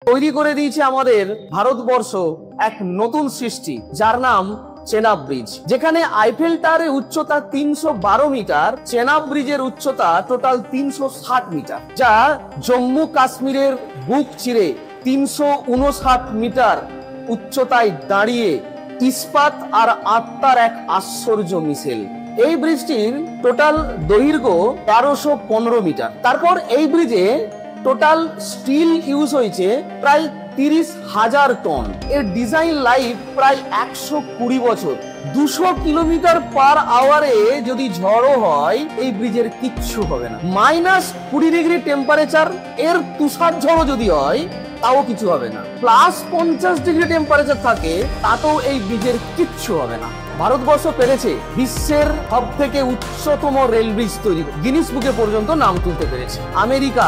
তৈরি করে দিয়েছে আমাদের ভারতবর্ষ এক নতুন সৃষ্টি, যার নাম চেনাব ব্রিজ। যেখানে আইফেল টাওয়ারের উচ্চতা 312 মিটার, চেনাব ব্রিজের উচ্চতা টোটাল 360 মিটার, যা জম্মু কাশ্মীরের বুক চিরে 359 মিটার উচ্চতায় দাঁড়িয়ে ইস্পাত আর আত্মার এক আশ্চর্য মিছিল। এই ব্রিজটির টোটাল দৈর্ঘ্য 1315 মিটার। তারপর এই ব্রিজে টোটাল স্টিল ইউজ হয়েছে প্রায় 30,000 টন। এর ডিজাইন লাইফ প্রায় 120 বছর। 200 কিলোমিটার পার আওয়ারে যদি ঝড়ও হয়, এই ব্রিজের কিচ্ছু হবে না। -20 ডিগ্রি টেম্পারেচার, এর তুষার ঝড়ও যদি হয় তাও কিছু হবে না। +50 ডিগ্রি টেম্পারেচার থাকে, তাতেও এই ব্রিজের কিচ্ছু হবে না। ভারতবর্ষ পেরেছে বিশ্বের সব থেকে উচ্চতম রেল ব্রিজ তৈরি, গিনিস বুকে পর্যন্ত নাম তুলতে পেরেছে। আমেরিকা,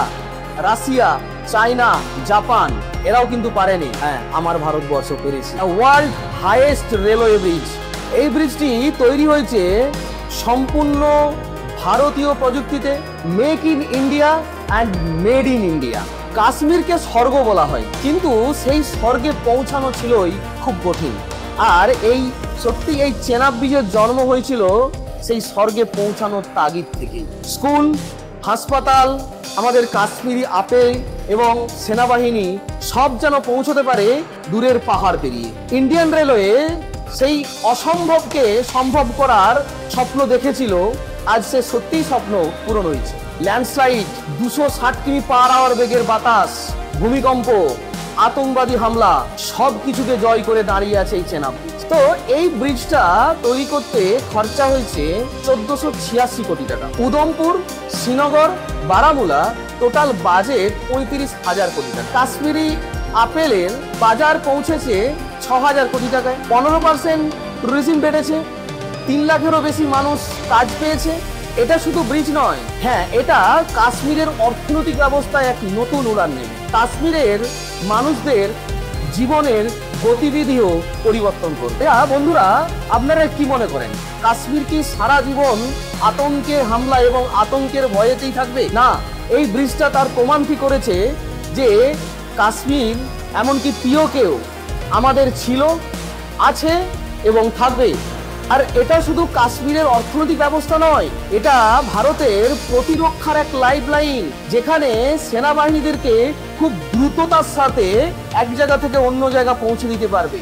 রাশিয়া, চায়না, জাপান এরাও কিন্তু পারেনি। হ্যাঁ, আমার ভারতবর্ষ পেরেছে। World highest railway bridge. এই ব্রিজটি তৈরি হয়েছে সম্পূর্ণ ভারতীয় প্রযুক্তিতে, make in India and made in India. কাশ্মীরকে স্বর্গ বলা হয়, কিন্তু সেই স্বর্গে পৌঁছানো ছিলই খুব কঠিন। আর এই সত্যি এই চেনাব ব্রিজের জন্ম হয়েছিল সেই স্বর্গে পৌঁছানোর তাগিদ থেকে। স্কুল, হাসপাতাল, আমাদের কাশ্মীরি আপেল এবং সেনাবাহিনী সব যেন পৌঁছতে পারে দূরের পাহাড় পেরিয়ে। ইন্ডিয়ান রেলওয়ে সেই অসম্ভবকে সম্ভব করার স্বপ্ন দেখেছিল, আজ সে সত্যিই স্বপ্ন পূরণ হয়েছে। ল্যান্ডস্লাইড, 260 কিমি পার আওয়ার বেগের বাতাস, ভূমিকম্প, আতঙ্কবাদী হামলা সবকিছুকে জয় করে দাঁড়িয়ে আছে এই চেনাব ব্রিজ। তো এই ব্রিজটা তৈরি করতে খরচা হয়েছে 1486 কোটি টাকা। উদমপুর, শ্রীনগর, বারামুলা টোটাল বাজেট 35,000 কোটি টাকা। কাশ্মীরি আপেলের বাজার পৌঁছেছে 6,000 কোটি টাকায়। 15% ট্যুরিজম বেড়েছে, 3 লাখেরও বেশি মানুষ কাজ পেয়েছে। এটা শুধু ব্রিজ নয়, হ্যাঁ, এটা কাশ্মীরের অর্থনৈতিক ব্যবস্থায় এক নতুন উড়ান নেবে। কাশ্মীরের মানুষদের জীবনের গতিবিধিও পরিবর্তন করবে। বন্ধুরা, আপনারা কি মনে করেন, কাশ্মীর কি সারা জীবন আতঙ্কের হামলা এবং আতঙ্কের ভয়েতেই থাকবে? না, এই ব্রিজটা তার প্রমাণ কি করেছে যে কাশ্মীর এমনকি প্রিয় কেউ আমাদের ছিল, আছে এবং থাকবে। আর এটা শুধু কাশ্মীরের অর্থনৈতিক ব্যবস্থা নয়, এটা ভারতের প্রতিরক্ষার এক লাইফ লাইন, যেখানে সেনাবাহিনীদেরকে খুব দ্রুততার সাথে এক জায়গা থেকে অন্য জায়গা পৌঁছে দিতে পারবে।